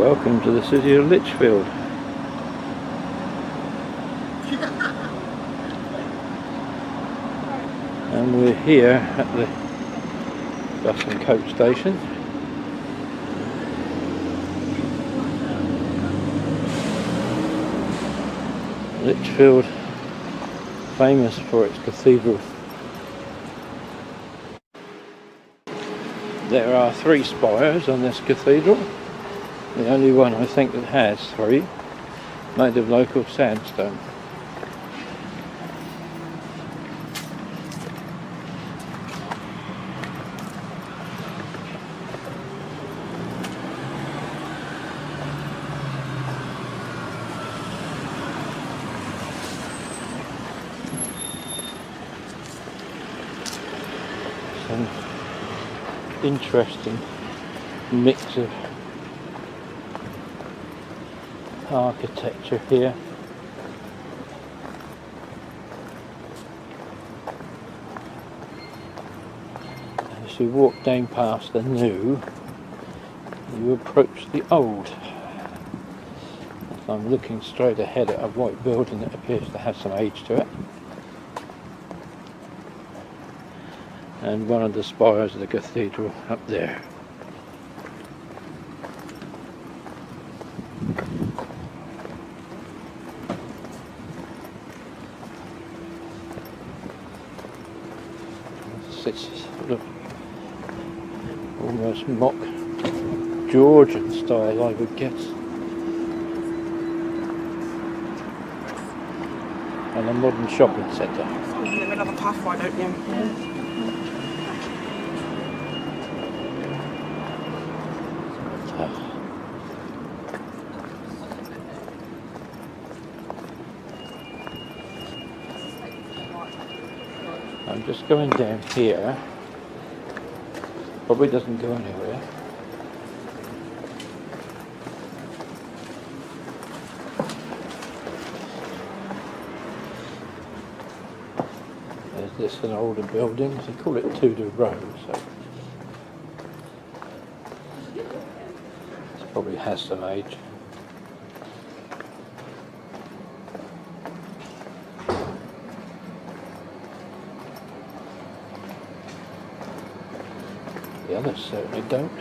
Welcome to the city of Lichfield. And we're here at the bus and coach station. Lichfield, famous for its cathedral. There are 3 spires on this cathedral. The only one I think that has 3, made of local sandstone. Some interesting mix of architecture here. As you walk down past the new, you approach the old. I'm looking straight ahead at a white building that appears to have some age to it. And one of the spires of the cathedral up there. It's sort of almost mock Georgian style, I would guess. And a modern shopping centre. In the middle of a path, why don't you? I'm just going down here. Probably doesn't go anywhere. There's this an older building. They call it Tudor Row, so it probably has some age. The others certainly don't.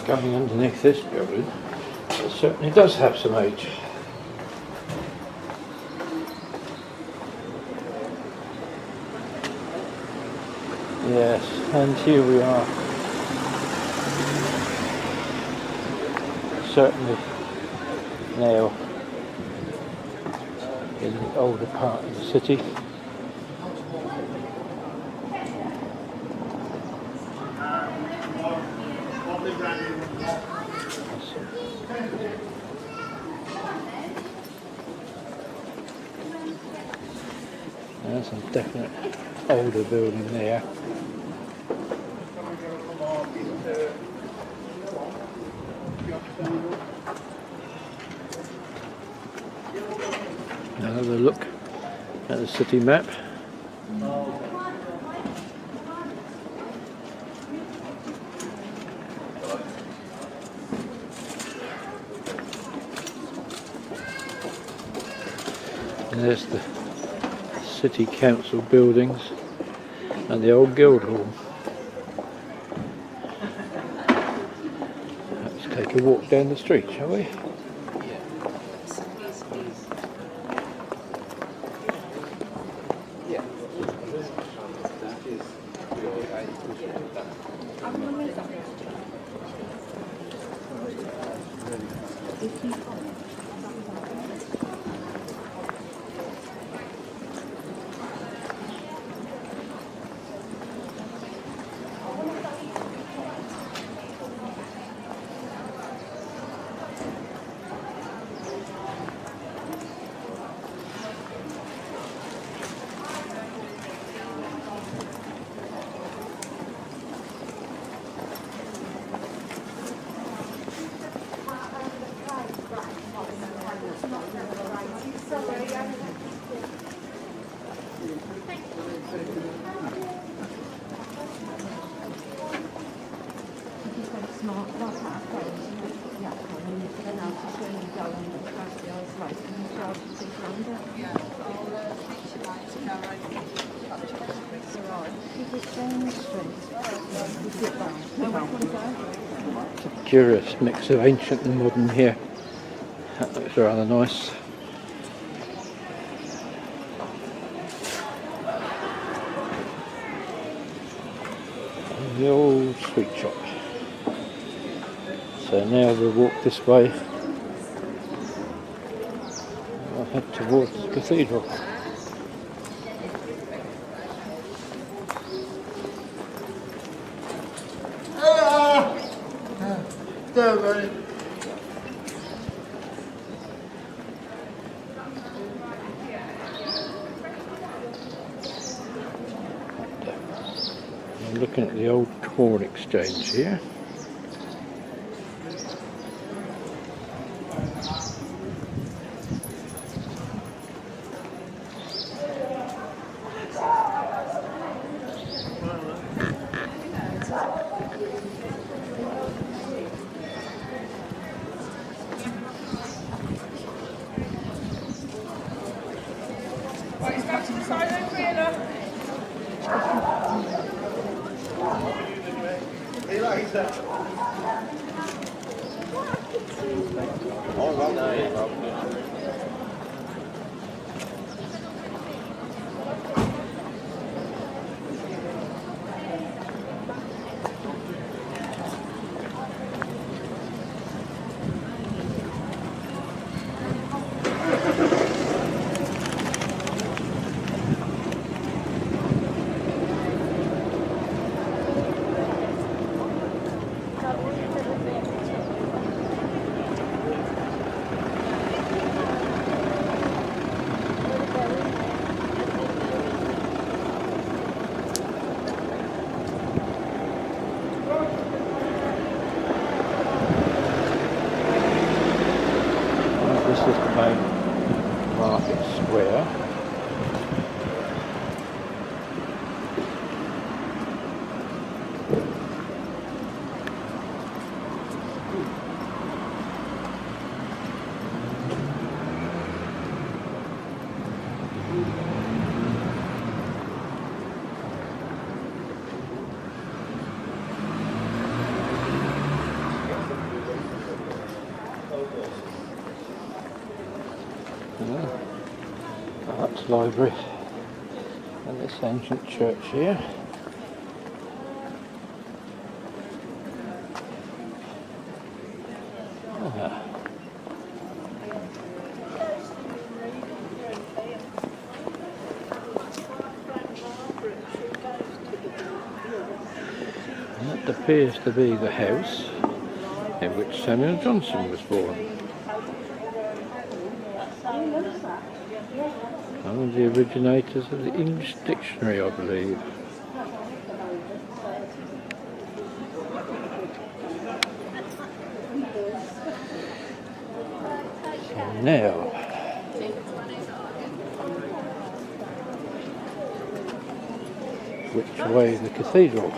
Going underneath this building, it certainly does have some age. Yes, and here we are. Certainly now in the older part of the city. There's some definite older building there. Another look at the city map. And there's the City Council buildings and the old Guildhall. Let's take a walk down the street, shall we? It's a curious mix of ancient and modern here. That looks rather nice. And the old sweet shop. So now we'll walk this way. I'll head towards the cathedral. I'm looking at the old corn exchange here. This is the main market square. Arts Library and this ancient church here. And that appears to be the house in which Samuel Johnson was born. One of the originators of the English dictionary, I believe. So now, which way is the cathedral?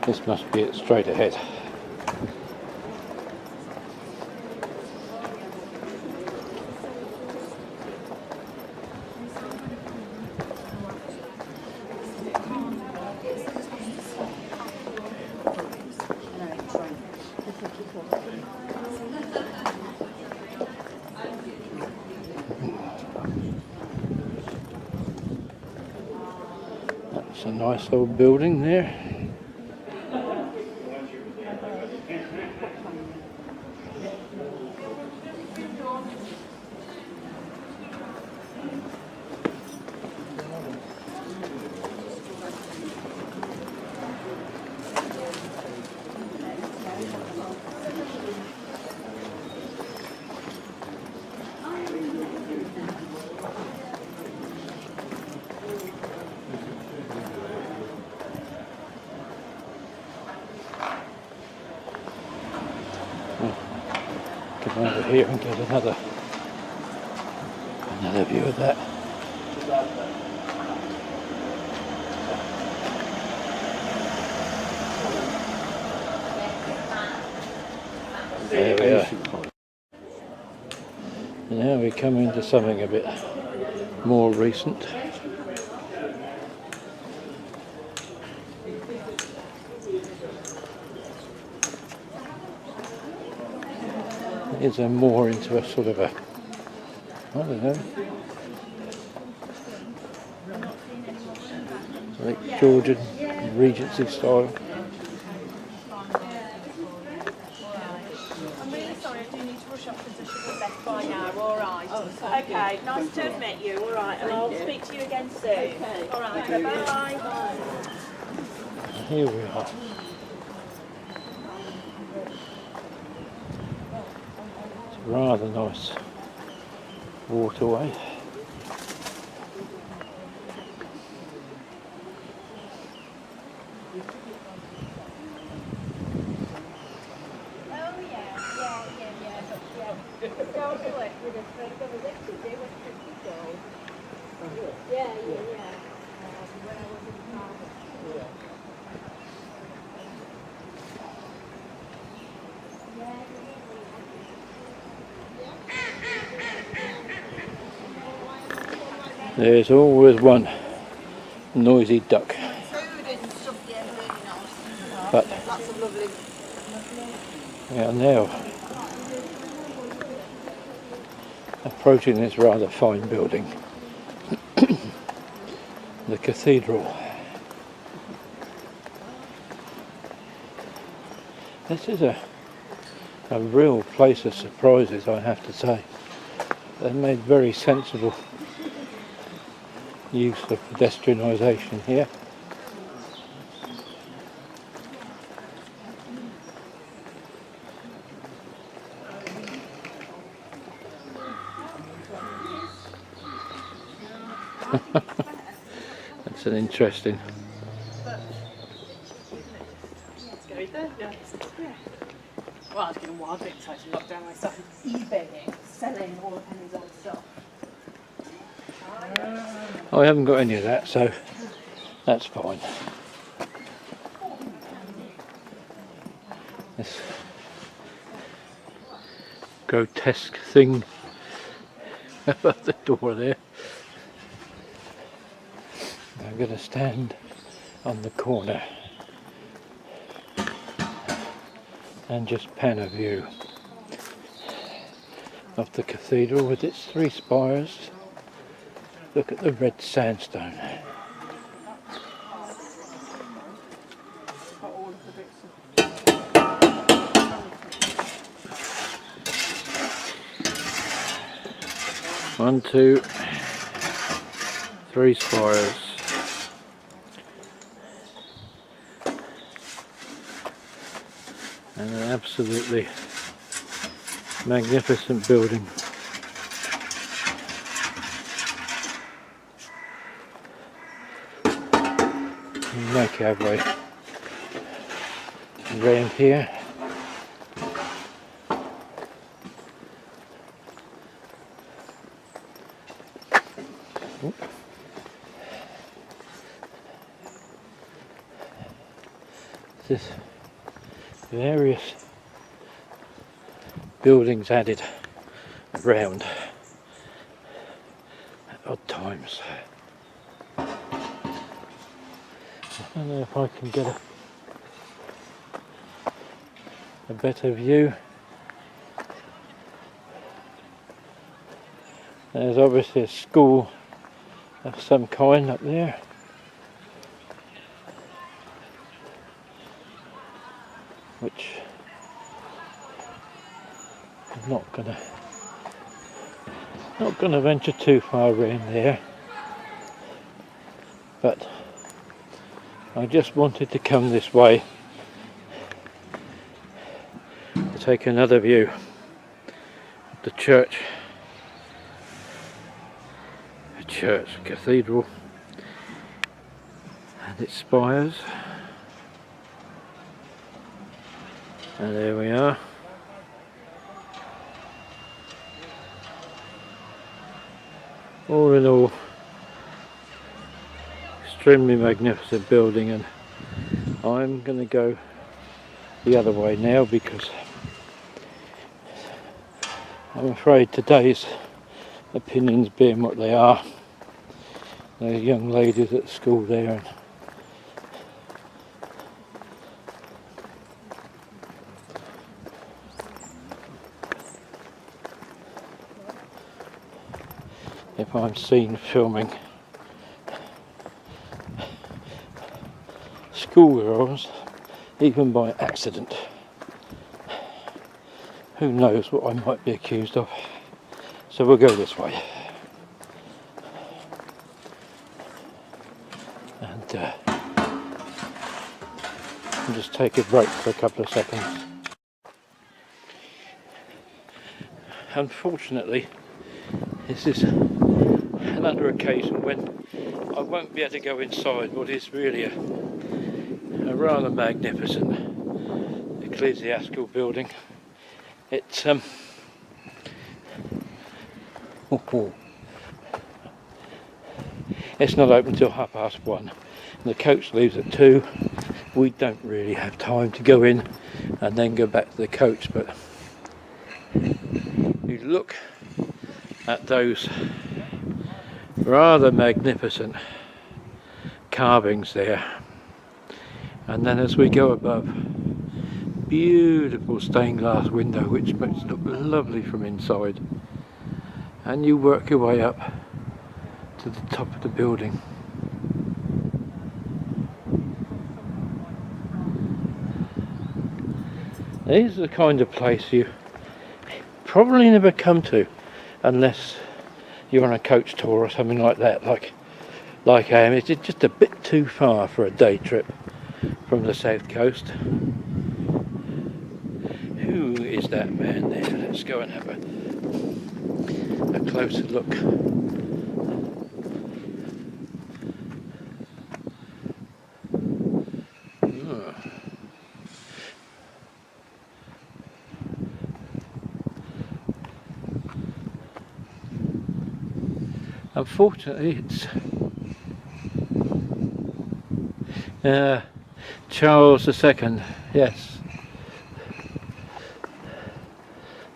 This must be it straight ahead. That's a nice old building there. Come over here and get another view of that. There we are. Now we come into something a bit more recent. Is a more into a sort of a, I don't know, like Georgian Regency style. I'm really sorry, I do need to rush off because I should have left by now, alright? Okay, nice to have met you, alright, and I'll speak to you again soon. Okay. Alright, bye. Here we are. It's a rather nice waterway. There's always one noisy duck. But we are now approaching this rather fine building, the cathedral. This is a real place of surprises, I have to say. They've made very sensible use of pedestrianisation here. That's an interesting. Well, I was getting wildly excited to lock down my stuff. eBaying, selling all of Henry's old stuff. I haven't got any of that, so that's fine. This grotesque thing above the door there. I'm going to stand on the corner and just pan a view of the cathedral with its three spires. Look at the red sandstone. One, two, three spires. And an absolutely magnificent building. Make our way around here. There's various buildings added around at odd times. I don't know if I can get a better view. There's obviously a school of some kind up there. which I'm not gonna venture too far around there, but I just wanted to come this way to take another view of the church, cathedral and its spires. And there we are. All in all, extremely magnificent building, and I'm going to go the other way now because I'm afraid today's opinions being what they are. There's young ladies at school there, and if I'm seen filming schoolgirls, even by accident, who knows what I might be accused of. So we'll go this way. And I'll just take a break for a couple of seconds. Unfortunately, this is another occasion when I won't be able to go inside what is really a rather magnificent ecclesiastical building. It's it's not open till 1:30, and the coach leaves at 2. We don't really have time to go in and then go back to the coach, but you look at those rather magnificent carvings there, and then as we go above, beautiful stained glass window which makes it look lovely from inside, and you work your way up to the top of the building. This is the kind of place you probably never come to unless you're on a coach tour or something like that, like I am. It's just a bit too far for a day trip from the south coast. Who is that man there? Let's go and have a closer look. Unfortunately, it's Charles II. Yes,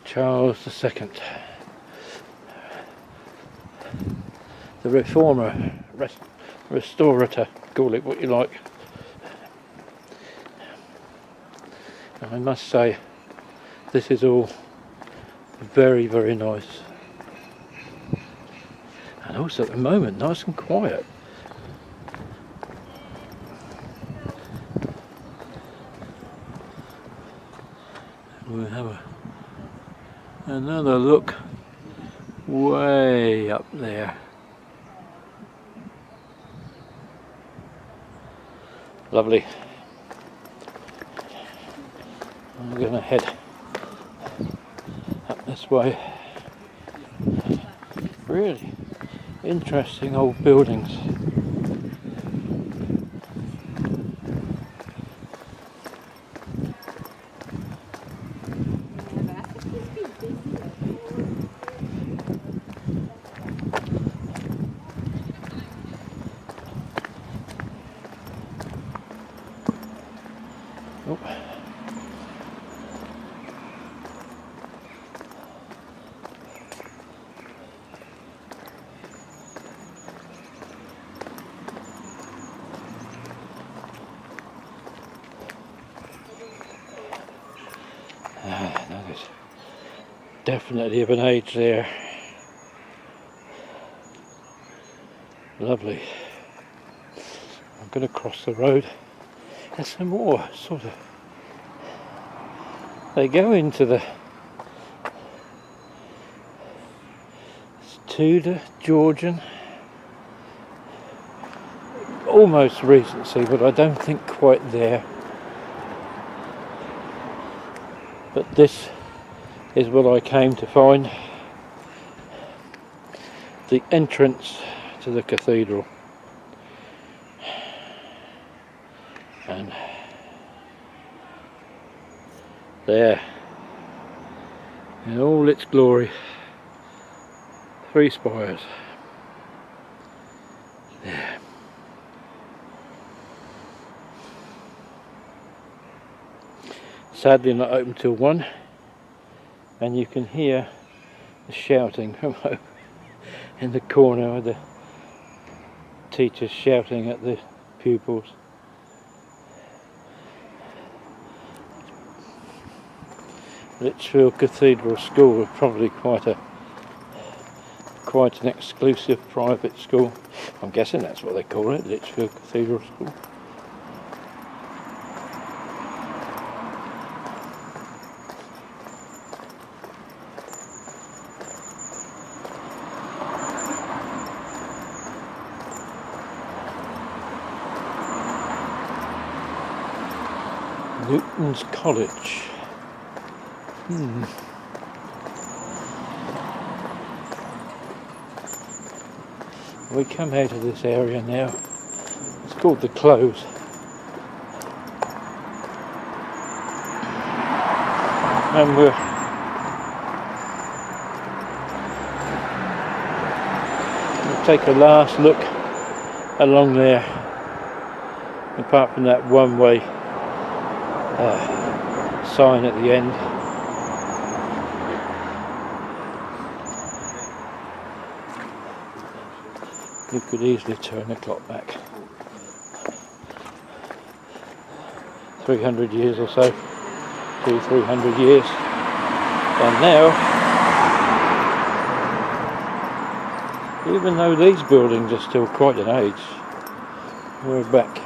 Charles II, the reformer, restorator, call it what you like. And I must say, this is all very, very nice. And also at the moment, nice and quiet. We'll have another look way up there. Lovely. I'm going to head up this way. Really interesting old buildings. Oh. That is definitely of an age there. Lovely. I'm going to cross the road. There's some more sort of they go into the Tudor, Georgian, almost Regency, but I don't think quite there. But this is what I came to find, the entrance to the cathedral. And there, in all its glory, 3 spires. There. Sadly not open till 1, and you can hear the shouting from in the corner of the teachers shouting at the pupils. Lichfield Cathedral School is probably quite an exclusive private school. I'm guessing that's what they call it, Lichfield Cathedral School. Newton's College. We come out of this area now. It's called the Close. And we'll take a last look along there, apart from that one-way sign at the end. You could easily turn the clock back 300 years or so, 200-300 years, and now, even though these buildings are still quite an age, we're back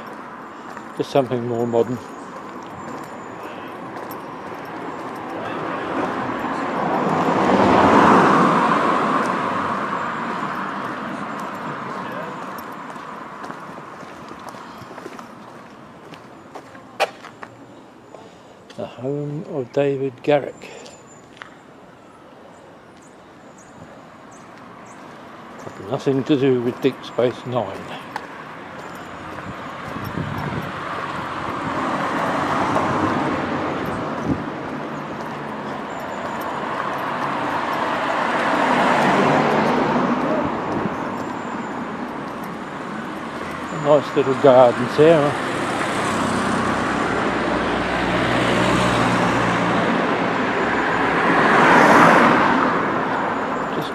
to something more modern. The home of David Garrick. Nothing to do with Deep Space Nine. Nice little gardens here.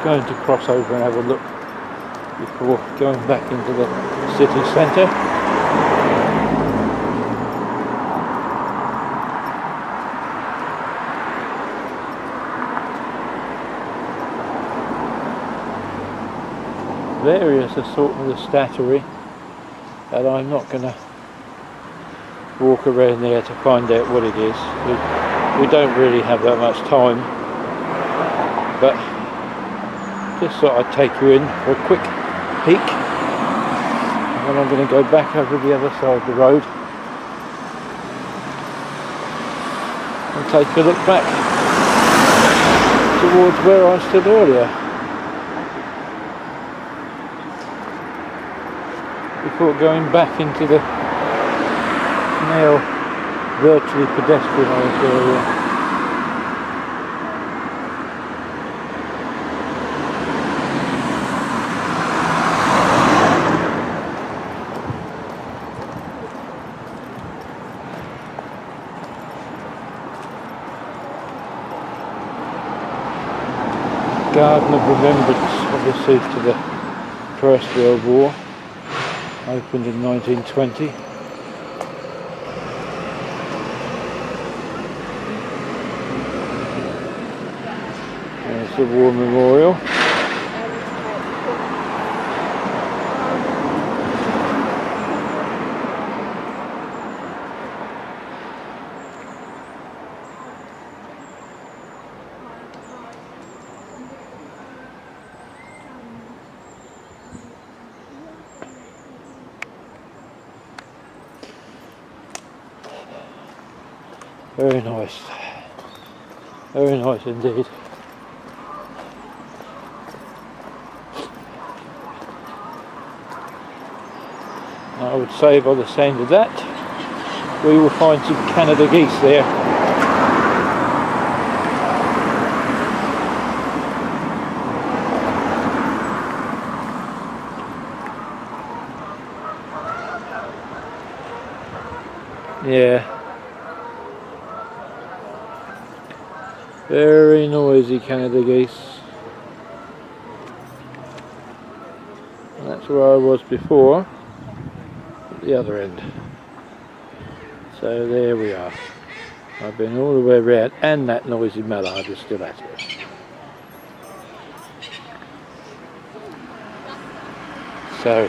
Going to cross over and have a look before going back into the city centre. Various assortment of the statuary, and I'm not going to walk around there to find out what it is. We don't really have that much time, but just thought I'd take you in for a quick peek, and then I'm going to go back over the other side of the road and take a look back towards where I stood earlier, before going back into the now virtually pedestrianised area. Garden of Remembrance, obviously, to the First World War, opened in 1920. There's the War Memorial. Very nice. Very nice indeed. I would say by the sound of that, we will find some Canada geese there. Yeah. Very noisy Canada geese. And that's where I was before, at the other end. So there we are. I've been all the way around, and that noisy mallard is still at it. So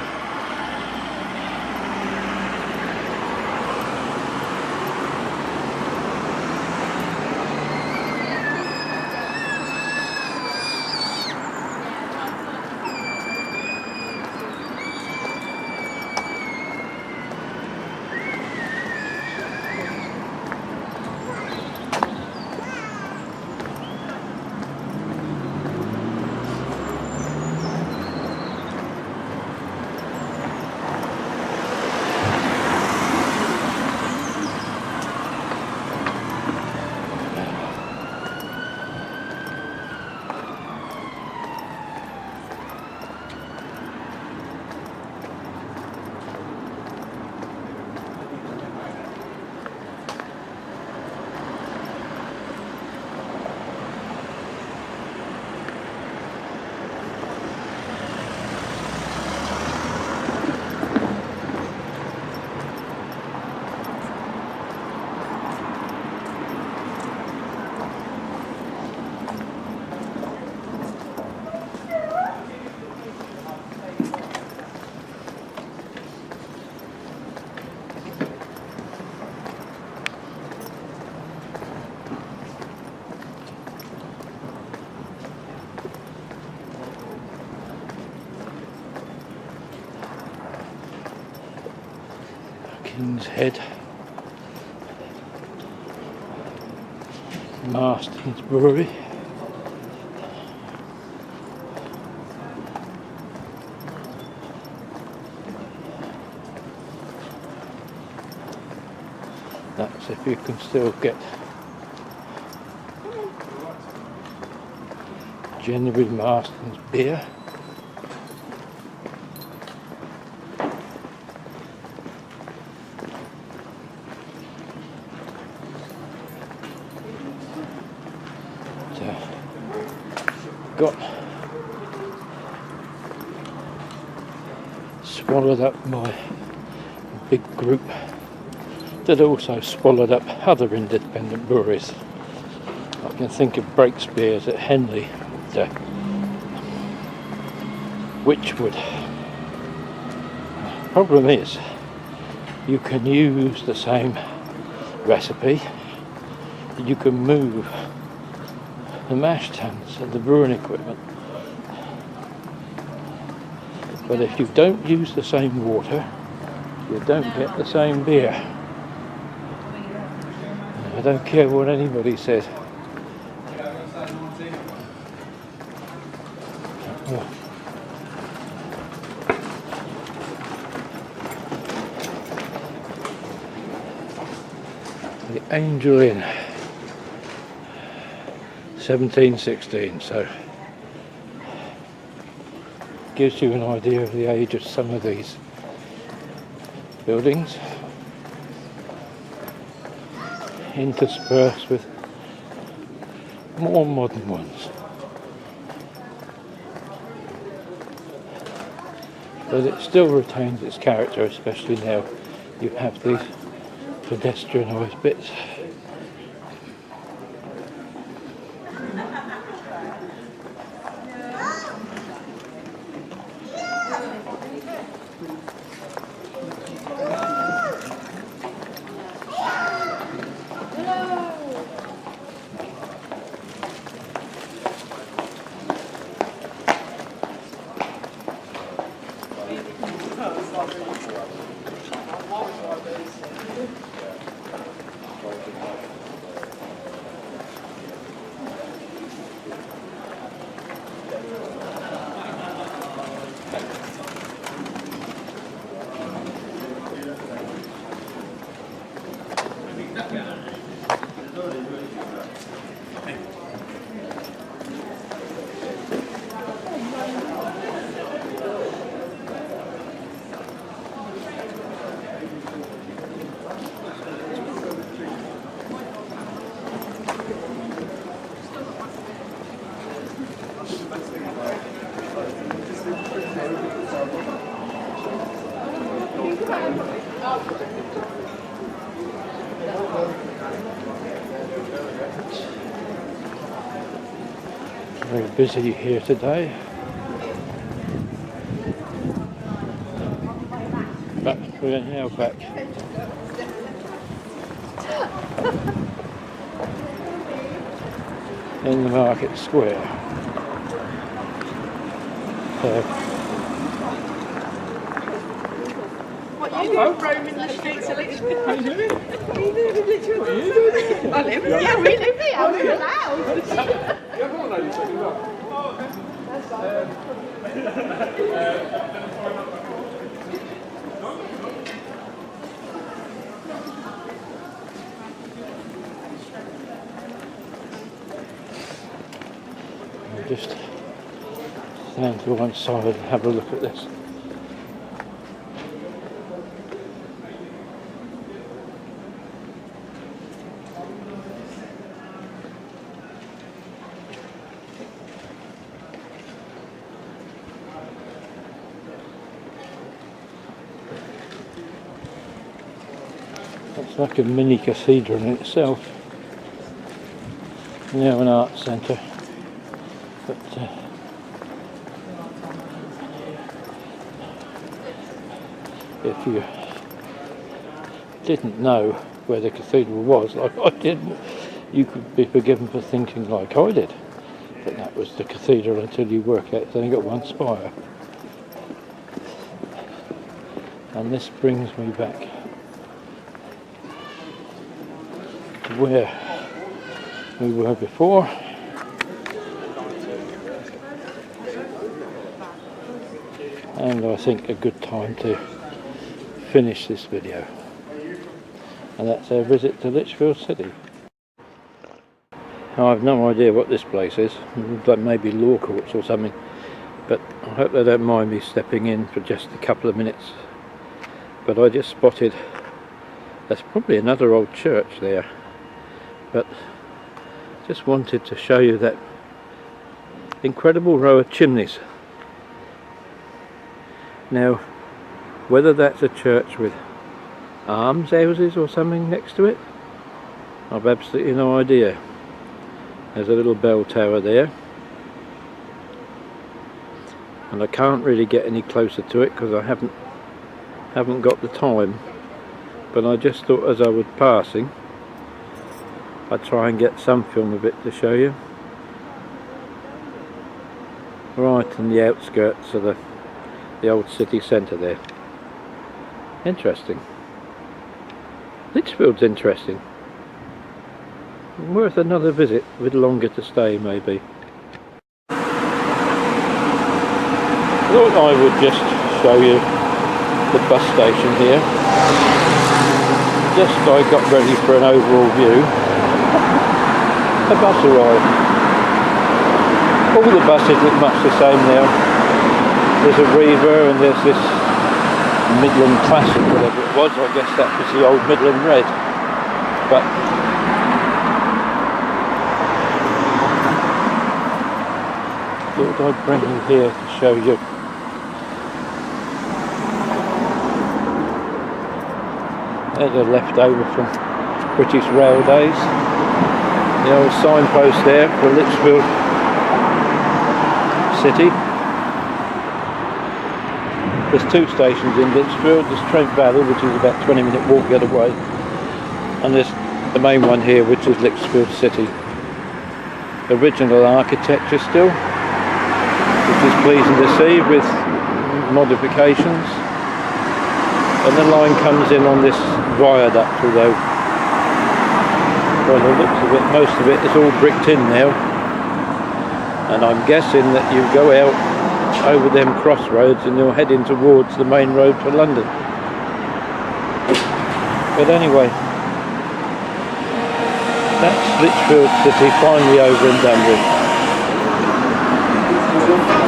King's Head, Marston's Brewery. That's if you can still get genuine Marston's beer. Got swallowed up by a big group that also swallowed up other independent breweries. I can think of Breakspears at Henley, Wychwood. Problem is, you can use the same recipe, you can move the mash tuns and the brewing equipment, but if you don't use the same water, you don't get the same beer. I don't care what anybody says. The Angel Inn, 1716, so gives you an idea of the age of some of these buildings, interspersed with more modern ones. But it still retains its character, especially now you have these pedestrianised bits. Very busy here today. But we're now back in the market square. What are you doing roaming the streets of Lichfield? What are you doing? What are you doing in Lichfield? What are you doing? I live here. Yeah, we live here. We're allowed. I'll just stand to one side and have a look at this. It's like a mini cathedral in itself. Now an art centre, but if you didn't know where the cathedral was, like I didn't, you could be forgiven for thinking like I did, that was the cathedral until you work out it's only got one spire. And this brings me back to where we were before. And I think a good time to finish this video. And that's our visit to Lichfield City. Now, I've no idea what this place is. That may be law courts or something. But I hope they don't mind me stepping in for just a couple of minutes. But I just spotted, there's probably another old church there. But just wanted to show you that incredible row of chimneys. Now, whether that's a church with almshouses or something next to it, I've absolutely no idea. There's a little bell tower there, and I can't really get any closer to it because I haven't got the time. But I just thought as I was passing, I'd try and get some film of it to show you. Right in the outskirts of the old city centre there. Interesting. Lichfield's interesting. Worth another visit, with longer to stay maybe. Thought I would just show you the bus station here. Just I got ready for an overall view. A bus arrived. All the buses look much the same now. There's a Reaver and there's this Midland Classic, whatever it was. I guess that was the old Midland Red. But thought I'd bring you here to show you. There's a leftover from British Rail days. The old signpost there for Lichfield City. There's two stations in Lichfield. There's Trent Valley, which is about 20-minute walk the other way, and there's the main one here, which is Lichfield City. Original architecture still, which is pleasing to see, with modifications. And the line comes in on this viaduct, although by the looks of it, most of it is all bricked in now. And I'm guessing that you go out over them crossroads and you're heading towards the main road for London. But anyway, that's Lichfield City finally over and done with.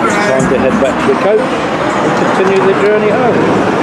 It's time to head back to the coach and continue the journey home.